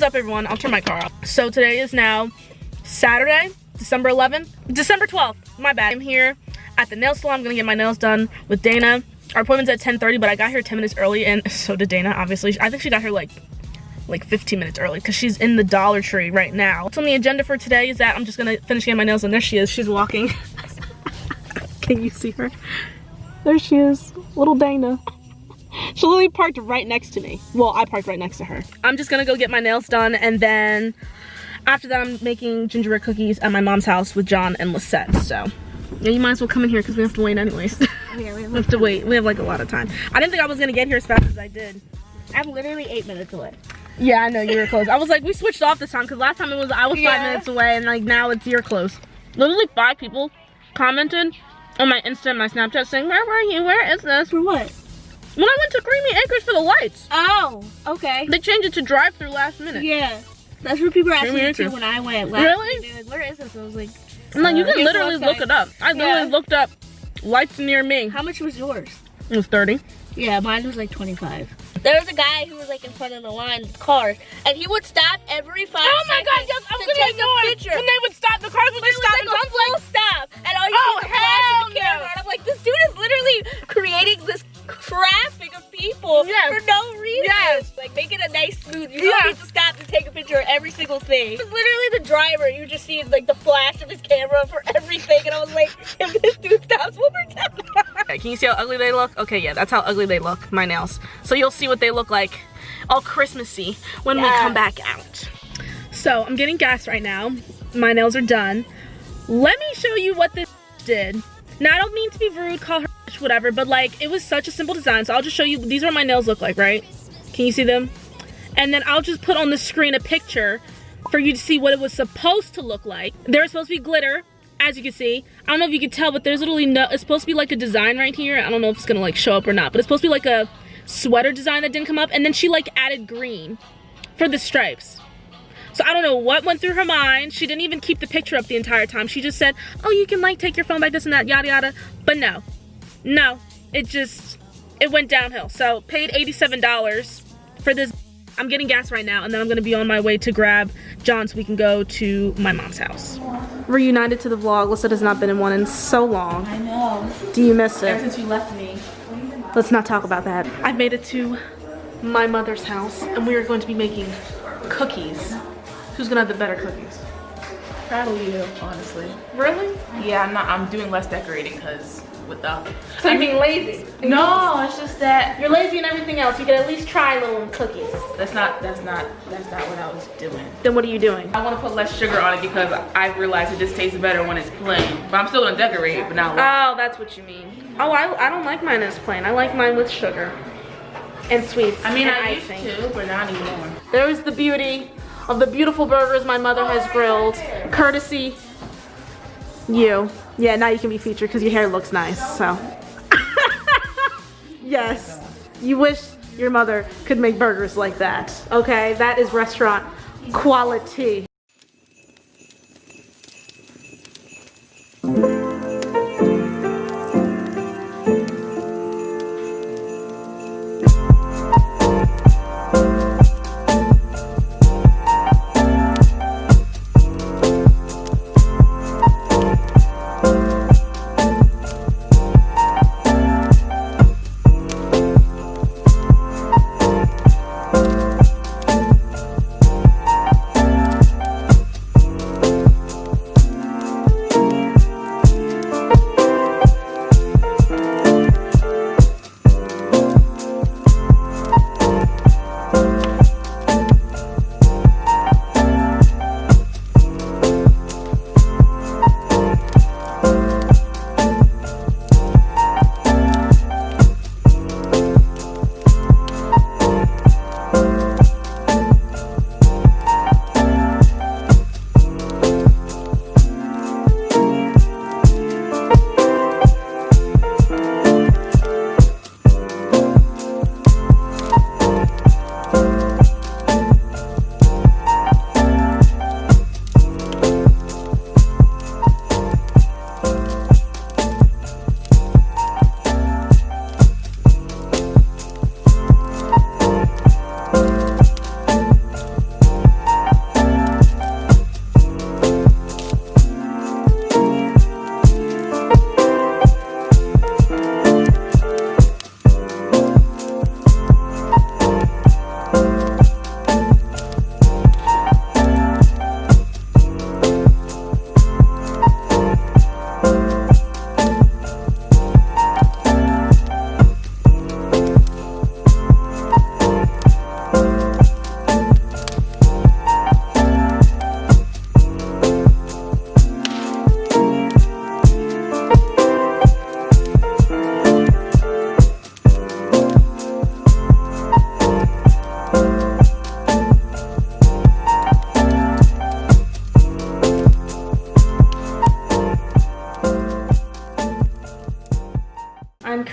is up, everyone? I'll turn my car off. So today is now Saturday, December 11th, December 12th, my bad. I'm here at the nail salon. I'm gonna get my nails done with Dana. Our appointment's at 10:30, but I got here 10 minutes early, and so did Dana, obviously. I think she got here like 15 minutes early because she's in the Dollar Tree right now. What's on the agenda for today is that I'm just gonna finish getting my nails, and there she is. She's walking. Can you see her? There she is, little Dana. She literally parked right next to me. Well, I parked right next to her. I'm just gonna go get my nails done, and then after that I'm making gingerbread cookies at my mom's house with John and Lisette. So yeah, you might as well come in here because we have to wait anyways. Oh, yeah, we have to wait. We have like a lot of time. I didn't think I was gonna get here as fast as I did. I'm literally 8 minutes away. Yeah, I know, you were close. I was like, we switched off this time because last time I was 5 minutes away, and like now it's you're close. Literally 5 people commented on my Insta and my Snapchat saying, where were you? Where is this? For what? When I went to Creamy Acres for the lights. Oh, okay. They changed it to drive-through last minute. Yeah. That's what people were asking me too when I went last Really? week. They were like, where is this? I was like, No, you can literally look it up. I literally looked up lights near me. How much was yours? It was 30. Yeah, mine was like 25. There was a guy who was like in front of the line with cars, and he would stop every 5 seconds. Oh my god, yes, I was gonna take a picture. When they would stop, the cars would just stop. Like a full stop, and all you see is hell the camera. And I'm like, this dude is literally creating this traffic of people for no reason. Yes. Like, make it a nice smooth. You don't need to stop to take a picture of every single thing. It was literally the driver. You just see like the flash of his camera for everything, and I was like, if this dude stops one more time. Okay, can you see how ugly they look? Okay, yeah, that's how ugly they look, my nails. So you'll see what they look like all Christmassy when we come back out. So I'm getting gas right now. My nails are done. Let me show you what this did. Now, I don't mean to be rude, call her whatever, but like, it was such a simple design. So I'll just show you, these are what my nails look like, right? Can you see them? And then I'll just put on the screen a picture for you to see what it was supposed to look like. There's supposed to be glitter, as you can see. I don't know if you can tell, but there's literally no, it's supposed to be like a design right here. I don't know if it's gonna like show up or not, but it's supposed to be like a sweater design that didn't come up. And then she like added green for the stripes. So I don't know what went through her mind. She didn't even keep the picture up the entire time. She just said, oh, you can like take your phone back, this and that, yada yada. But no, it went downhill. So paid $87 for this. I'm getting gas right now, and then I'm gonna be on my way to grab John so we can go to my mom's house. Reunited to the vlog. Lisette has not been in one in so long. I know. Do you miss it? Ever since you left me. Let's not talk about that. I've made it to my mother's house, and we are going to be making cookies. Who's gonna have the better cookies? Probably you, honestly. Really? Yeah, I'm doing less decorating because with the. So you're being lazy? No, it's just that You're lazy in everything else. You can at least try little cookies. that's not what I was doing. Then what are you doing? I want to put less sugar on it because I realize it just tastes better when it's plain. But I'm still gonna decorate it, but not. Oh, that's what you mean. Oh, I don't like mine as plain. I like mine with sugar and sweets. I mean, and I icing. used to, but not anymore. There's the beauty of the beautiful burgers my mother has grilled, courtesy you. Yeah, now you can be featured because your hair looks nice, so. Yes, you wish your mother could make burgers like that, okay? That is restaurant quality.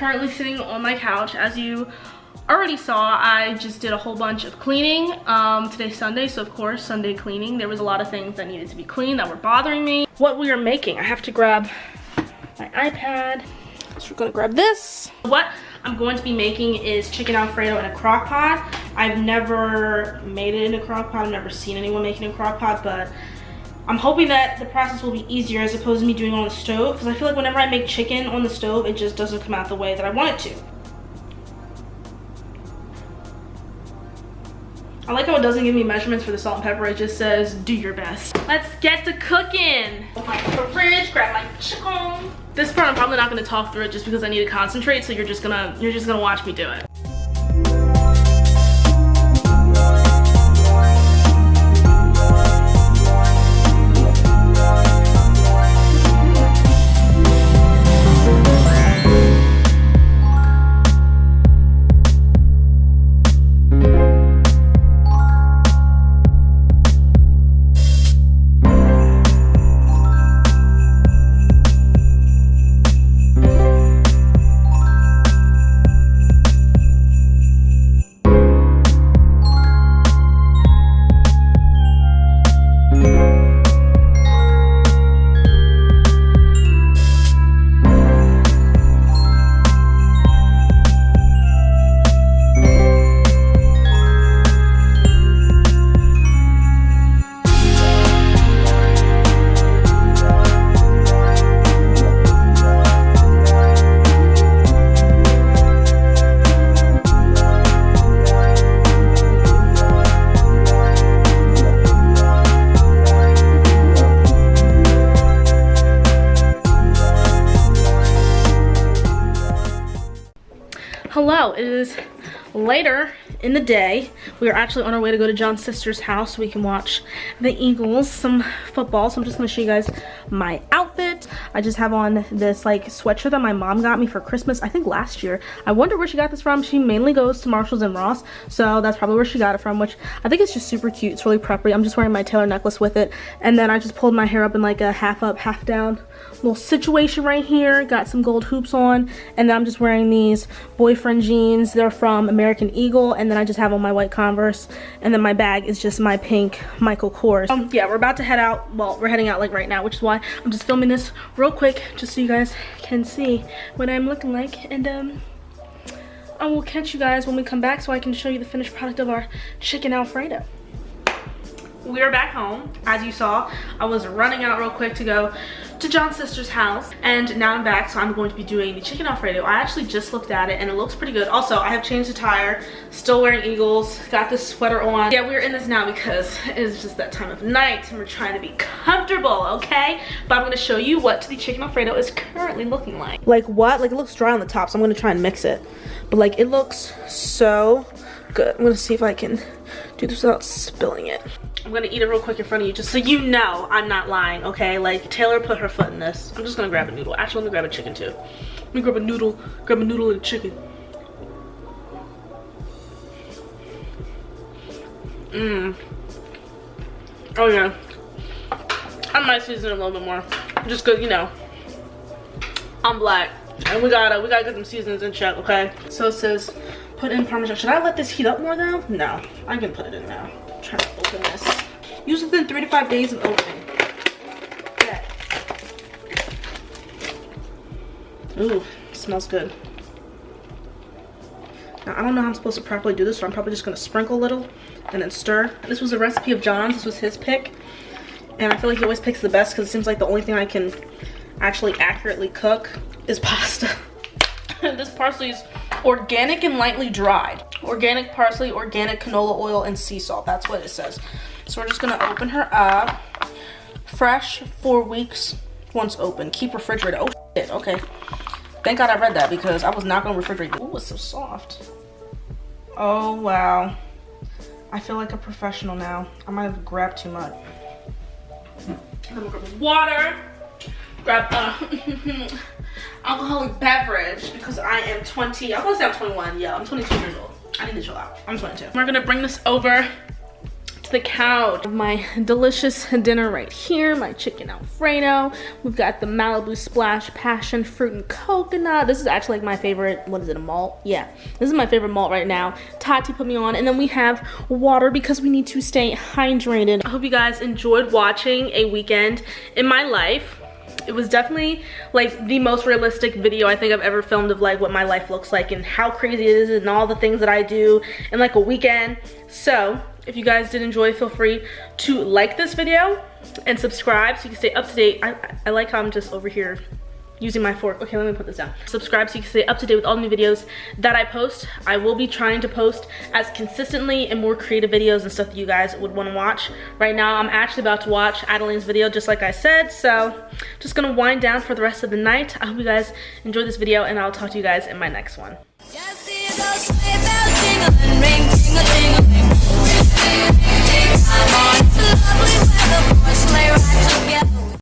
currently sitting on my couch. As you already saw, I just did a whole bunch of cleaning. Today's Sunday, so of course, Sunday cleaning. There was a lot of things that needed to be cleaned that were bothering me. What we are making, I have to grab my iPad. So we're gonna grab this. What I'm going to be making is chicken alfredo in a crock pot. I've never made it in a crock pot. I've never seen anyone make it in a crock pot, but I'm hoping that the process will be easier as opposed to me doing it on the stove, because I feel like whenever I make chicken on the stove, it just doesn't come out the way that I want it to. I like how it doesn't give me measurements for the salt and pepper. It just says, do your best. Let's get to cooking. Open my fridge, grab my chicken. This part I'm probably not gonna talk through it just because I need to concentrate, so you're just gonna watch me do it. Hello, it is later in the day. We are actually on our way to go to John's sister's house so we can watch the Eagles, some football. So I'm just gonna show you guys my outfit. I just have on this like sweatshirt that my mom got me for Christmas, I think last year. I wonder where she got this from. She mainly goes to Marshalls and Ross, so that's probably where she got it from, which I think is just super cute. It's really preppy. I'm just wearing my Taylor necklace with it, and then I just pulled my hair up in like a half up, half down little situation right here. Got some gold hoops on, and then I'm just wearing these boyfriend jeans. They're from American Eagle, and then I just have on my white Converse, and then my bag is just my pink Michael Kors. Yeah, we're about to head out. Well, we're heading out like right now, which is why I'm just filming this real quick just so you guys can see what I'm looking like, and I will catch you guys when we come back so I can show you the finished product of our chicken alfredo. We are back home. As you saw, I was running out real quick to go to John's sister's house, and now I'm back, so I'm going to be doing the chicken alfredo. I actually just looked at it and it looks pretty good. Also, I have changed the tire, still wearing Eagles, got this sweater on. Yeah, we're in this now because it's just that time of night and we're trying to be comfortable, okay? But I'm gonna show you what the chicken alfredo is currently looking like. Like what? Like it looks dry on the top, so I'm gonna try and mix it. But like it looks so good. I'm gonna see if I can do this without spilling it. I'm gonna eat it real quick in front of you just so you know I'm not lying, okay? Like Taylor put her foot in this. I'm just gonna grab a noodle. Actually, let me grab a chicken too. Let me grab a noodle and a chicken. Oh yeah. I might season it a little bit more. Just cause, you know, I'm black. And we gotta get them seasonings in check, okay? So it says put in Parmesan. Should I let this heat up more though? No, I can put it in now. I'm trying to open this. Use within 3 to 5 days of opening. Okay. Ooh, smells good. Now I don't know how I'm supposed to properly do this, so I'm probably just gonna sprinkle a little and then stir. This was a recipe of John's. This was his pick. And I feel like he always picks the best because it seems like the only thing I can actually accurately cook is pasta. This parsley is organic and lightly dried. Organic parsley, organic canola oil, and sea salt. That's what it says. So we're just gonna open her up. Fresh 4 weeks once open. Keep refrigerated. Oh shit, okay. Thank God I read that because I was not gonna refrigerate. Ooh, it's so soft. Oh wow. I feel like a professional now. I might have grabbed too much. I'm gonna grab water. Grab alcoholic beverage because I am 20. I was gonna say I'm 21. Yeah, I'm 22 years old. I need to chill out. I'm 22. We're gonna bring this over to the couch. My delicious dinner right here, my chicken alfredo. We've got the Malibu Splash Passion Fruit and Coconut. This is actually like my favorite, what is it, a malt? Yeah, this is my favorite malt right now. Tati put me on, and then we have water because we need to stay hydrated. I hope you guys enjoyed watching a weekend in my life. It was definitely like the most realistic video I think I've ever filmed of like what my life looks like and how crazy it is and all the things that I do in like a weekend. So if you guys did enjoy, feel free to like this video and subscribe so you can stay up to date. I like how I'm just over here using my fork. Okay, let me put this down. Subscribe so you can stay up to date with all new videos that I post. I will be trying to post as consistently and more creative videos and stuff that you guys would want to watch. Right now, I'm actually about to watch Adeline's video, just like I said. So, just gonna wind down for the rest of the night. I hope you guys enjoyed this video, and I'll talk to you guys in my next one.